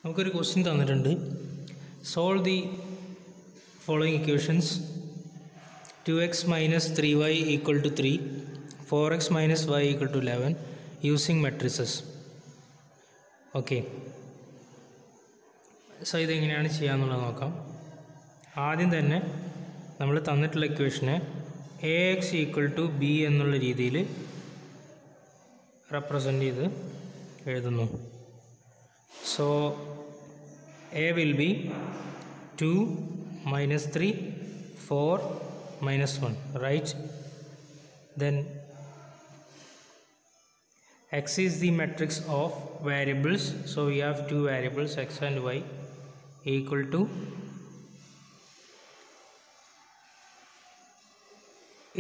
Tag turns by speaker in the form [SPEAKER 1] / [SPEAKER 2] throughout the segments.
[SPEAKER 1] നമുക്കൊരു ക്വസ്റ്റ്യൻ തന്നിട്ടുണ്ട്. Solve the following equations. 2x minus 3y equal to 3, 4x minus y equal to 11 using matrices. Okay, so ഇതെങ്ങനെയാണ് ചെയ്യാമെന്നുള്ളത് നോക്കാം. ആദ്യം തന്നെ നമ്മൾ തന്നിട്ടുള്ള ഇക്വേഷനെ AX ഈക്വൽ ടു B എന്നുള്ള രീതിയിൽ റെപ്രസെൻ്റ് ചെയ്ത് എഴുതുന്നു. So A will be 2 minus 3, 4 minus 1, right? Then X is the matrix of variables, so we have two variables X and Y equal to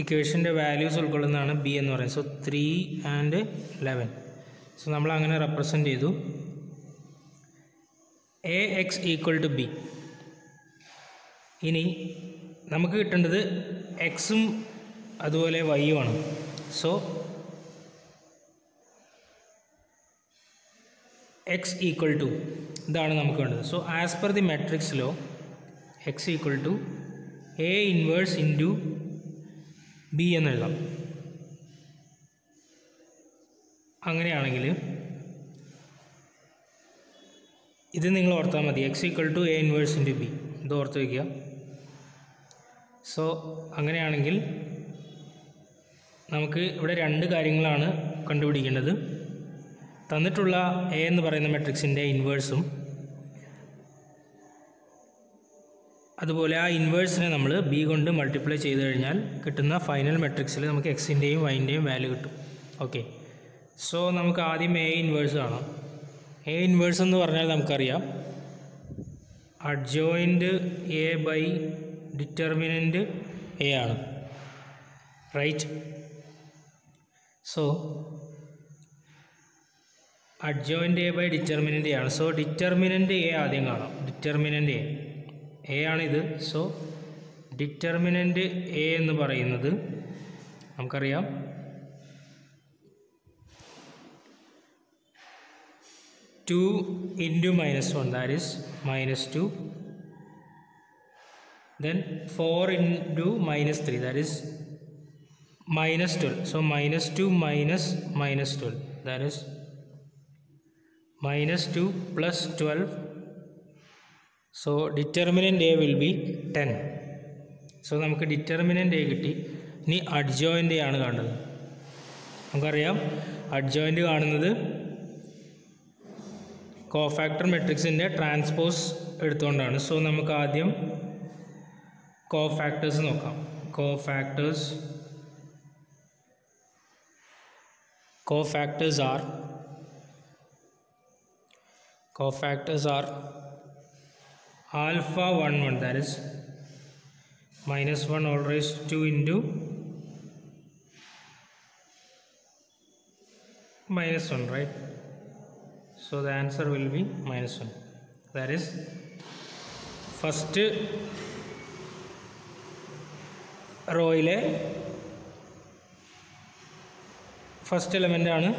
[SPEAKER 1] ഇക്വേഷൻ്റെ വാല്യൂസ് ഉൾക്കൊള്ളുന്നതാണ് B എന്ന് പറയുന്നത്. So 3 and 11. So നമ്മൾ അങ്ങനെ റെപ്രസെൻ്റ് ചെയ്തു. AX equal to B. ഇനി നമുക്ക് കിട്ടേണ്ടത് എക്സും അതുപോലെ വൈയും ആണ്. സോ എക്സ് ഈക്വൽ ടു ഇതാണ് നമുക്ക് വേണ്ടത്. So as per the matrix law x equal to A inverse into B എന്ന് എഴുതാം. അങ്ങനെയാണെങ്കിൽ ഇത് നിങ്ങൾ ഓർത്താൽ മതി. X equal to A inverse into B, ഇത് ഓർത്ത് വയ്ക്കുക. സോ അങ്ങനെയാണെങ്കിൽ നമുക്ക് ഇവിടെ രണ്ട് കാര്യങ്ങളാണ് കണ്ടുപിടിക്കേണ്ടത്. തന്നിട്ടുള്ള A എന്ന് പറയുന്ന മെട്രിക്സിൻ്റെ ഇൻവേഴ്സും അതുപോലെ ആ ഇൻവേഴ്സിനെ നമ്മൾ B കൊണ്ട് മൾട്ടിപ്ലൈ ചെയ്ത് കഴിഞ്ഞാൽ കിട്ടുന്ന ഫൈനൽ മെട്രിക്സിൽ നമുക്ക് എക്സിൻ്റെയും വൈൻ്റെയും വാല്യൂ കിട്ടും. ഓക്കെ, സോ നമുക്ക് ആദ്യം A ഇൻവേഴ്സ് കാണാം. A ഇൻവേഴ്സ് എന്ന് പറഞ്ഞാൽ നമുക്കറിയാം adjoint A by determinant A ആണ്, right? So adjoint A by determinant A ആണ്. സോ ഡിറ്റർമിനൻ്റ് A ആദ്യം കാണാം. ഡിറ്റർമിനൻ്റ് A ആണിത്. സോ ഡിറ്റർമിനൻ്റ് A എന്ന് പറയുന്നത് നമുക്കറിയാം 2 into minus 1, that is minus 2. Then 4 into minus 3, that is minus 12. So minus 2 minus minus 12, that is minus 2 plus 12. So determinant A will be 10. So നമുക്ക് determinant A കിട്ടി. ഇനി adjoint A ആണ് കാണുന്നത്. നമുക്കറിയാം adjoint കാണുന്നത് കോഫാക്ടർ മെട്രിക്സിൻ്റെ transpose എടുത്തുകൊണ്ടാണ്. So നമുക്ക് ആദ്യം കോഫാക്ടേഴ്സ് നോക്കാം. Cofactors are alpha 1 1, that is minus 1 all raised to 2 into minus 1, right? So the answer will be minus 1. That is first റോയിലെ ഫസ്റ്റ് എലമെൻ്റ് ആണ്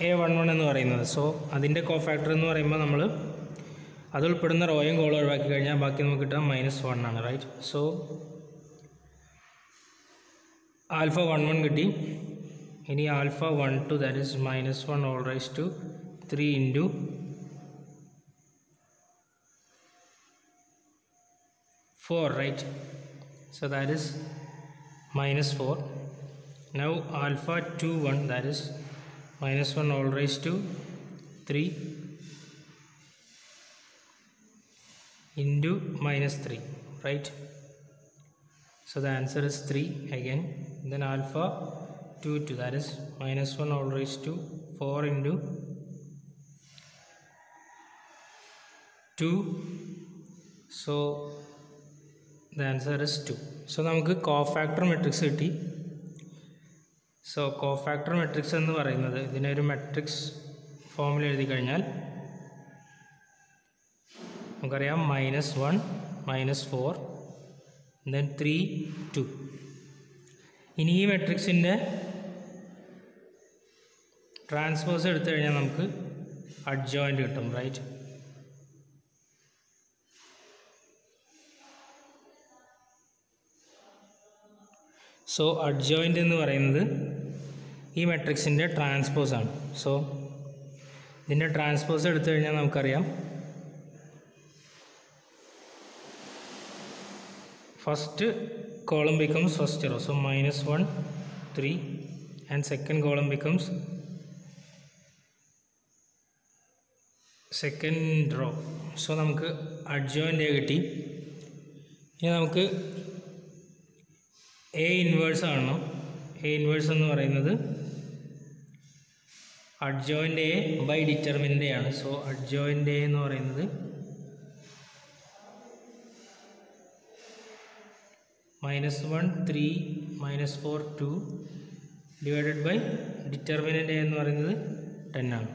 [SPEAKER 1] A11 എന്ന് പറയുന്നത്. സോ അതിൻ്റെ കോഫാക്ടർ എന്ന് പറയുമ്പോൾ നമ്മൾ അത് ഉൾപ്പെടുന്ന റോയും കോളും ഒഴിവാക്കി കഴിഞ്ഞാൽ ബാക്കി നമുക്ക് കിട്ടാൻ -1 ആണ്, റൈറ്റ്? സോ ആൽഫ 11 കിട്ടി. ഇനി alpha 12, that is -1 all raised to 3 into 4, right? So that is -4. Now alpha 21, that is -1 all raised to 3 into -3, right? So the answer is 3 again. Then alpha 22, that is -1 all raised to 4 into 2. So the answer is 2. So നമുക്ക് cofactor matrix കിട്ടി. So cofactor matrix എന്ന് പറയുന്നത് ഇതിനെ ഒരു matrix ഫോമിൽ എഴുതി കഴിഞ്ഞാൽ നമുക്കറിയാം -1 -4 then 3 2. ഇനി ഈ മെട്രിക്സിൻ്റെ ട്രാൻസ്പോസ് എടുത്തു കഴിഞ്ഞാൽ നമുക്ക് adjoint കിട്ടും, right? സോ അഡ്ജോയിൻ്റ് എന്ന് പറയുന്നത് ഈ മെട്രിക്സിൻ്റെ ട്രാൻസ്പോസാണ്. സോ ഇതിൻ്റെ ട്രാൻസ്പോസ് എടുത്തു കഴിഞ്ഞാൽ നമുക്കറിയാം first column becomes first row, so -1 3 and second column becomes second row. So നമുക്ക് adjoint A കിട്ടി. ഇനി നമുക്ക് A ഇൻവേഴ്സ് കാണണം. A ഇൻവേഴ്സ് എന്ന് പറയുന്നത് adjoint A by determinant A ആണ്. സോ adjoint A എന്ന് പറയുന്നത് -1 3 -4 2 divided by determinant A എന്ന് പറയുന്നത് 10 ആണ്.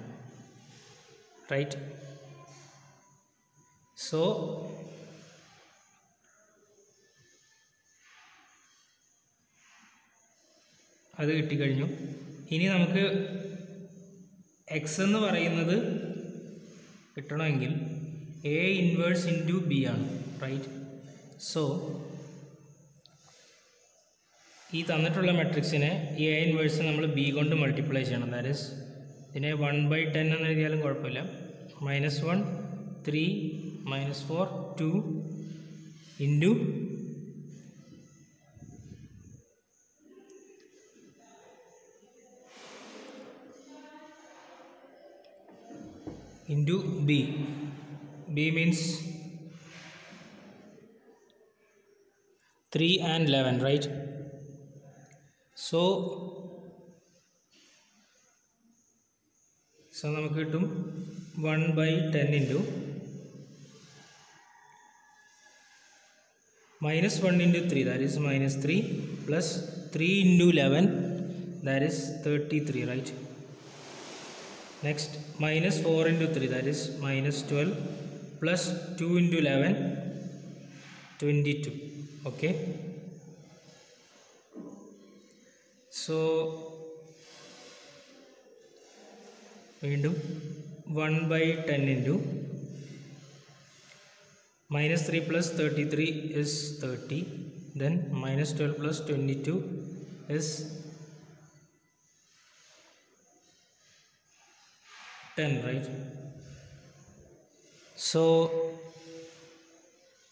[SPEAKER 1] റൈറ്റ്. സോ അത് കിട്ടിക്കഴിഞ്ഞു. ഇനി നമുക്ക് എക്സ് എന്ന് പറയുന്നത് കിട്ടണമെങ്കിൽ A ഇൻവേഴ്സ് ഇൻറ്റു ബി ആണ്. റൈറ്റ്. സോ ഈ തന്നിട്ടുള്ള മെട്രിക്സിനെ ഈ A ഇൻവേഴ്സ് നമ്മൾ ബി കൊണ്ട് മൾട്ടിപ്ലൈ ചെയ്യണം. ദാറ്റ് ഈസ് ഇതിനെ 1/10 എന്ന് എഴുതിയാലും കുഴപ്പമില്ല. -1 3 -4 2 into B. B means 3 and 11, right? So നമുക്ക് കിട്ടും 1/10 into -1 into 3 that is -3 plus 3 into 11 that is 33, right? Next -4 into 3 that is -12 plus 2 into 11 22. Okay, so വീണ്ടും 1/10 into -3 plus 33 is 30, then -12 plus 22 is 10, right? So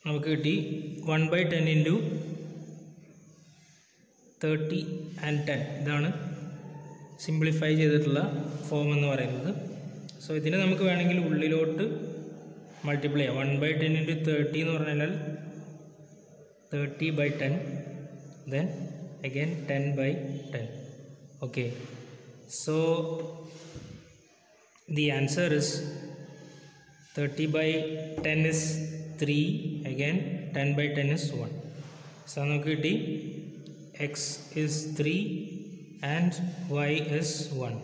[SPEAKER 1] നമുക്ക് കിട്ടി 1/10 into 30 and 10. ഇതാണ് simplify ചെയ്തിട്ടുള്ള form എന്ന് പറയുന്നത്. So ഇതിനെ നമുക്ക് വേണമെങ്കിൽ ഉള്ളിലോട്ട് മൾട്ടിപ്ലൈ ചെയ്യാം. 1/10 into 30 എന്ന് പറഞ്ഞാൽ 30/10, then again 10/10. Okay, so the answer is 30/10 is 3, again 10/10 is 1. So നമുക്ക് കിട്ടി x is 3 and y is 1.